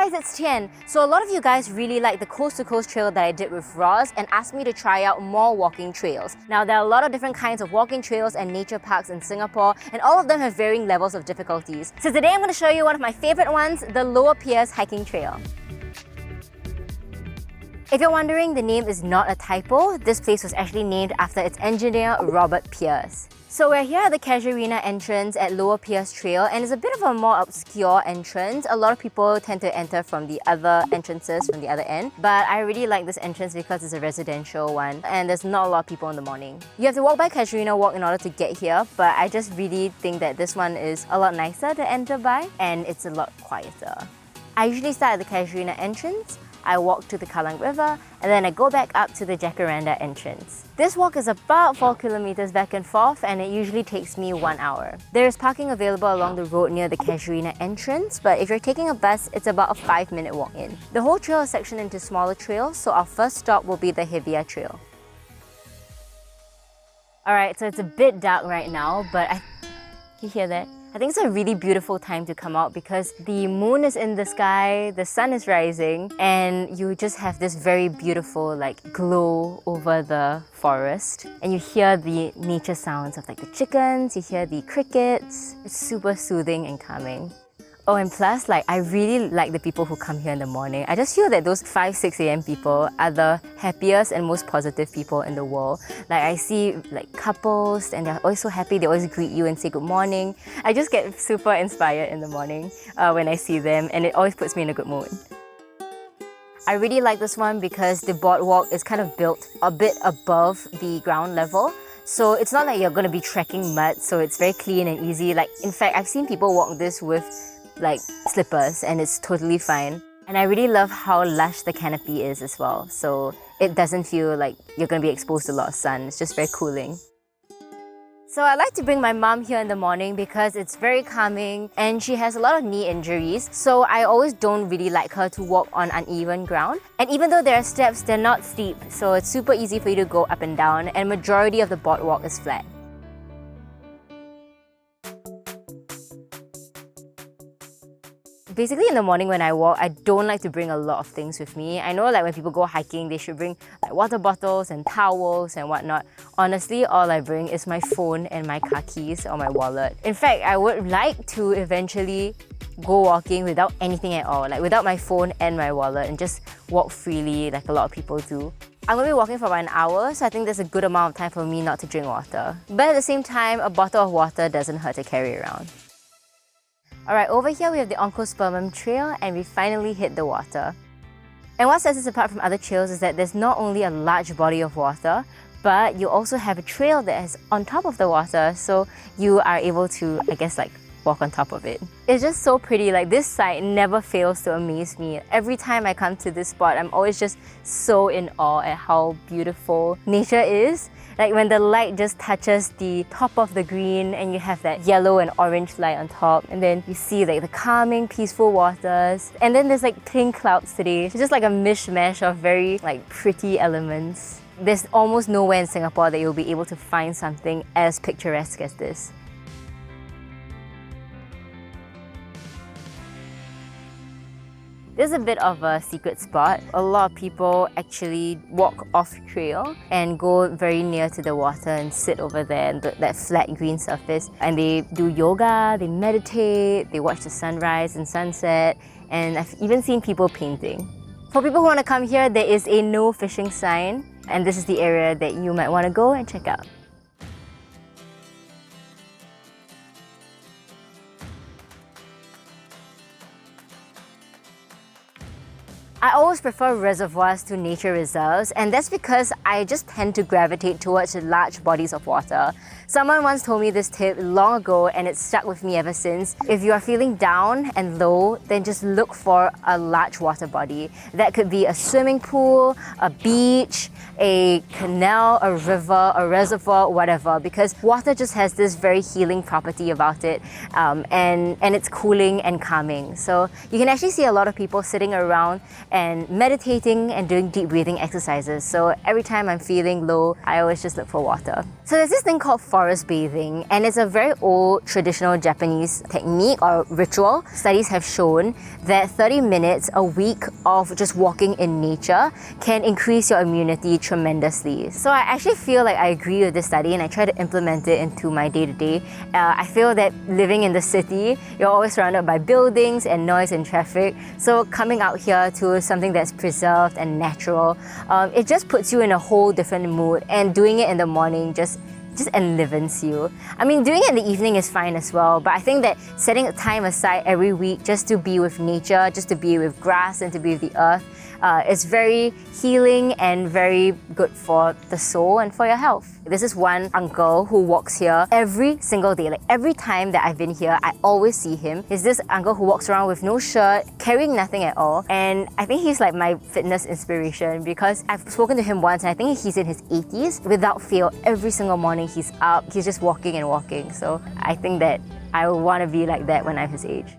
guys, it's Tyen. So a lot of you guys really like the coast to coast trail that I did with Roz and asked me to try out more walking trails. Now there are a lot of different kinds of walking trails and nature parks in Singapore, and all of them have varying levels of difficulties. So today I'm going to show you one of my favorite ones, the Lower Peirce hiking trail. If you're wondering, the name is not a typo. This place was actually named after its engineer, Robert Peirce. So we're here at the Casuarina Entrance at Lower Peirce Trail, and it's a bit of a more obscure entrance. A lot of people tend to enter from the other entrances from the other end, but I really like this entrance because it's a residential one and there's not a lot of people in the morning. You have to walk by Casuarina Walk in order to get here, but I just really think that this one is a lot nicer to enter by and it's a lot quieter. I usually start at the Casuarina Entrance, I walk to the Kallang River, and then I go back up to the Jacaranda Entrance. This walk is about 4 kilometers back and forth, and it usually takes me 1 hour. There is parking available along the road near the Casuarina Entrance, but if you're taking a bus, it's about a 5-minute walk in. The whole trail is sectioned into smaller trails, so our first stop will be the Hevea Trail. Alright, so it's a bit dark right now, but you hear that? I think it's a really beautiful time to come out because the moon is in the sky, the sun is rising, and you just have this very beautiful glow over the forest. And you hear the nature sounds of the chickens, you hear the crickets. It's super soothing and calming. Oh, and plus, I really like the people who come here in the morning. I just feel that those 5-6 a.m. people are the happiest and most positive people in the world. I see couples and they're always so happy, they always greet you and say good morning. I just get super inspired in the morning when I see them, and it always puts me in a good mood. I really like this one because the boardwalk is kind of built a bit above the ground level. So it's not like you're going to be trekking mud, so it's very clean and easy. In fact, I've seen people walk this with slippers and it's totally fine. And I really love how lush the canopy is as well. So it doesn't feel like you're going to be exposed to a lot of sun. It's just very cooling. So I like to bring my mom here in the morning because it's very calming and she has a lot of knee injuries. So I always don't really like her to walk on uneven ground. And even though there are steps, they're not steep. So it's super easy for you to go up and down, and majority of the boardwalk is flat. Basically in the morning when I walk, I don't like to bring a lot of things with me. I know when people go hiking, they should bring water bottles and towels and whatnot. Honestly, all I bring is my phone and my car keys or my wallet. In fact, I would like to eventually go walking without anything at all, without my phone and my wallet, and just walk freely like a lot of people do. I'm going to be walking for about an hour, so I think there's a good amount of time for me not to drink water. But at the same time, a bottle of water doesn't hurt to carry around. Alright, over here we have the Oncospermum Trail, and we finally hit the water. And what sets this apart from other trails is that there's not only a large body of water, but you also have a trail that is on top of the water, so you are able to, walk on top of it. It's just so pretty. This site never fails to amaze me. Every time I come to this spot, I'm always just so in awe at how beautiful nature is. When the light just touches the top of the green and you have that yellow and orange light on top, and then you see the calming, peaceful waters, and then there's pink clouds today. It's just a mishmash of very pretty elements. There's almost nowhere in Singapore that you'll be able to find something as picturesque as this. This is a bit of a secret spot. A lot of people actually walk off trail and go very near to the water and sit over there, that flat green surface. And they do yoga, they meditate, they watch the sunrise and sunset, and I've even seen people painting. For people who want to come here, there is a no fishing sign, and this is the area that you might want to go and check out. I always prefer reservoirs to nature reserves, and that's because I just tend to gravitate towards large bodies of water. Someone once told me this tip long ago and it's stuck with me ever since. If you are feeling down and low, then just look for a large water body. That could be a swimming pool, a beach, a canal, a river, a reservoir, whatever, because water just has this very healing property about it, and it's cooling and calming. So you can actually see a lot of people sitting around and meditating and doing deep breathing exercises. So every time I'm feeling low, I always just look for water. So there's this thing called forest bathing, and it's a very old traditional Japanese technique or ritual. Studies have shown that 30 minutes a week of just walking in nature can increase your immunity tremendously. So I actually feel like I agree with this study and I try to implement it into my day-to-day. I feel that living in the city, you're always surrounded by buildings and noise and traffic. So coming out here to something that's preserved and natural, it just puts you in a whole different mood, and doing it in the morning just enlivens you. I mean, doing it in the evening is fine as well, but I think that setting a time aside every week just to be with nature, just to be with grass and to be with the earth, is very healing and very good for the soul and for your health. This is one uncle who walks here every single day. Like every time that I've been here, I always see him. He's this uncle who walks around with no shirt, carrying nothing at all. And I think he's like my fitness inspiration because I've spoken to him once and I think he's in his 80s. Without fail, every single morning he's up, he's just walking and walking. So I think that I will want to be like that when I'm his age.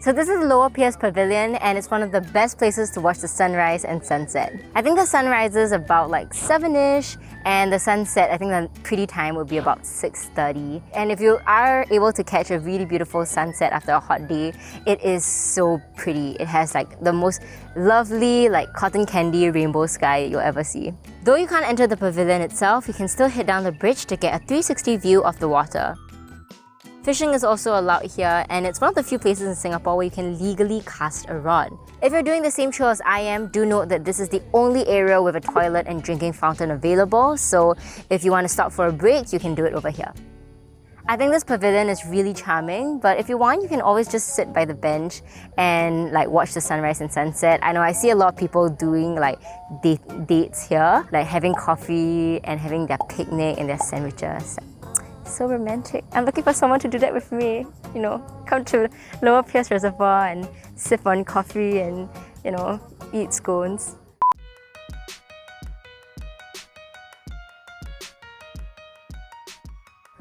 So this is Lower Peirce Pavilion, and it's one of the best places to watch the sunrise and sunset. I think the sunrise is about like 7ish, and the sunset, I think the pretty time would be about 6:30. And if you are able to catch a really beautiful sunset after a hot day, it is so pretty. It has like the most lovely like cotton candy rainbow sky you'll ever see. Though you can't enter the pavilion itself, you can still head down the bridge to get a 360 view of the water. Fishing is also allowed here, and it's one of the few places in Singapore where you can legally cast a rod. If you're doing the same trail as I am, do note that this is the only area with a toilet and drinking fountain available, so if you want to stop for a break, you can do it over here. I think this pavilion is really charming, but if you want, you can always just sit by the bench and like watch the sunrise and sunset. I know I see a lot of people doing like dates here, like having coffee and having their picnic and their sandwiches. So romantic. I'm looking for someone to do that with me. You know, come to Lower Peirce Reservoir and sip on coffee and, you know, eat scones.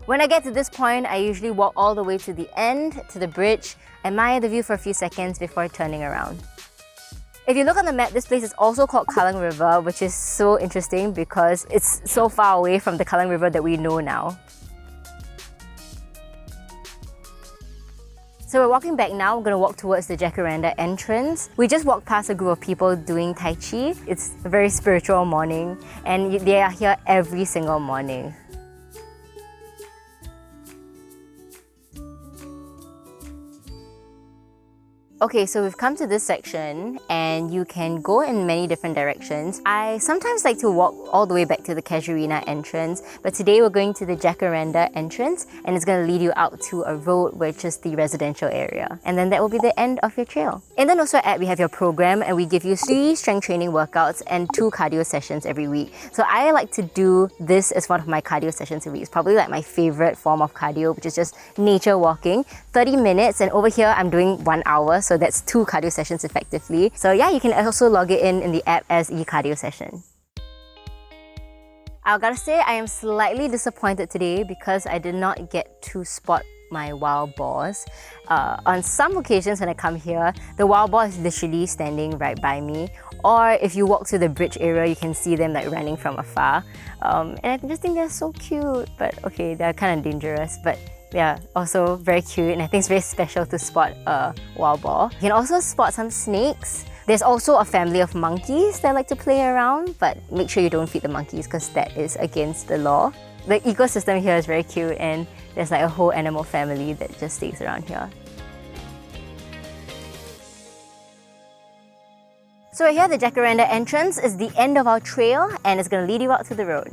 When I get to this point, I usually walk all the way to the end, to the bridge, admire the view for a few seconds before turning around. If you look on the map, this place is also called Kallang River, which is so interesting because it's so far away from the Kallang River that we know now. So we're walking back now. We're going to walk towards the Jacaranda Entrance. We just walked past a group of people doing Tai Chi. It's a very spiritual morning, and they are here every single morning. Okay, so we've come to this section and you can go in many different directions. I sometimes like to walk all the way back to the Casuarina Entrance, but today we're going to the Jacaranda Entrance and it's going to lead you out to a road which is the residential area. And then that will be the end of your trail. In the Noswer app, we have your program and we give you 3 strength training workouts and 2 cardio sessions every week. So I like to do this as one of my cardio sessions a week. It's probably like my favorite form of cardio, which is just nature walking. 30 minutes, and over here I'm doing 1 hour. So that's 2 cardio sessions effectively. So yeah, you can also log it in the app as e-cardio session. I gotta say, I am slightly disappointed today because I did not get to spot my wild boars. On some occasions when I come here, the wild boar is literally standing right by me. Or if you walk to the bridge area, you can see them like running from afar. And I just think they're so cute, but okay, they're kind of dangerous. But yeah, also very cute, and I think it's very special to spot a wild boar. You can also spot some snakes. There's also a family of monkeys that like to play around, but make sure you don't feed the monkeys because that is against the law. The ecosystem here is very cute, and there's like a whole animal family that just stays around here. So here, the Jacaranda Entrance is the end of our trail, and it's going to lead you out to the road.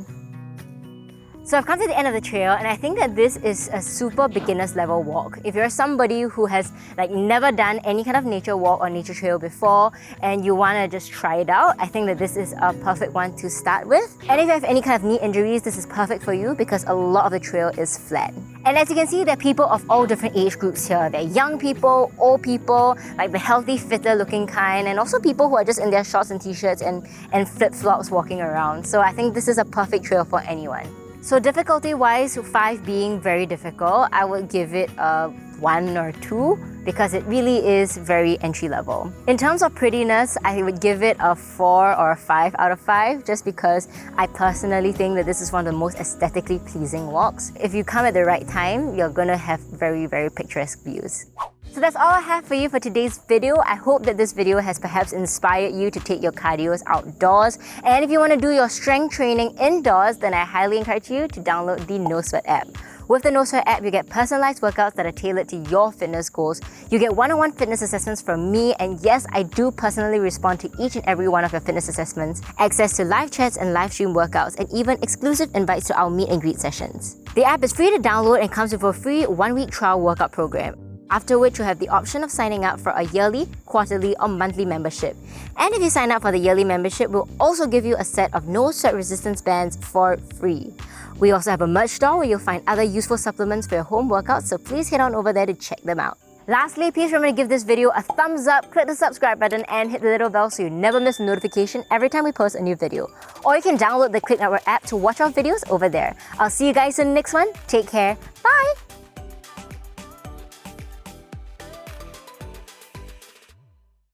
So I've come to the end of the trail, and I think that this is a super beginner's level walk. If you're somebody who has like never done any kind of nature walk or nature trail before and you want to just try it out, I think that this is a perfect one to start with. And if you have any kind of knee injuries, this is perfect for you because a lot of the trail is flat. And as you can see, there are people of all different age groups here. There are young people, old people, like the healthy, fitter looking kind, and also people who are just in their shorts and t-shirts and flip-flops walking around. So I think this is a perfect trail for anyone. So difficulty-wise, 5 being very difficult, I would give it a 1 or 2 because it really is very entry level. In terms of prettiness, I would give it a 4 or a 5 out of 5 just because I personally think that this is one of the most aesthetically pleasing walks. If you come at the right time, you're gonna have very, very picturesque views. So that's all I have for you for today's video. I hope that this video has perhaps inspired you to take your cardios outdoors. And if you want to do your strength training indoors, then I highly encourage you to download the No Sweat app. With the No Sweat app, you get personalized workouts that are tailored to your fitness goals. You get one-on-one fitness assessments from me, and yes, I do personally respond to each and every one of your fitness assessments, access to live chats and live stream workouts, and even exclusive invites to our meet and greet sessions. The app is free to download and comes with a free 1-week trial workout program, after which you have the option of signing up for a yearly, quarterly, or monthly membership. And if you sign up for the yearly membership, we'll also give you a set of no sweat resistance bands for free. We also have a merch store where you'll find other useful supplements for your home workouts, so please head on over there to check them out. Lastly, please remember to give this video a thumbs up, click the subscribe button, and hit the little bell so you never miss a notification every time we post a new video. Or you can download the Clicknetwork app to watch our videos over there. I'll see you guys in the next one. Take care. Bye!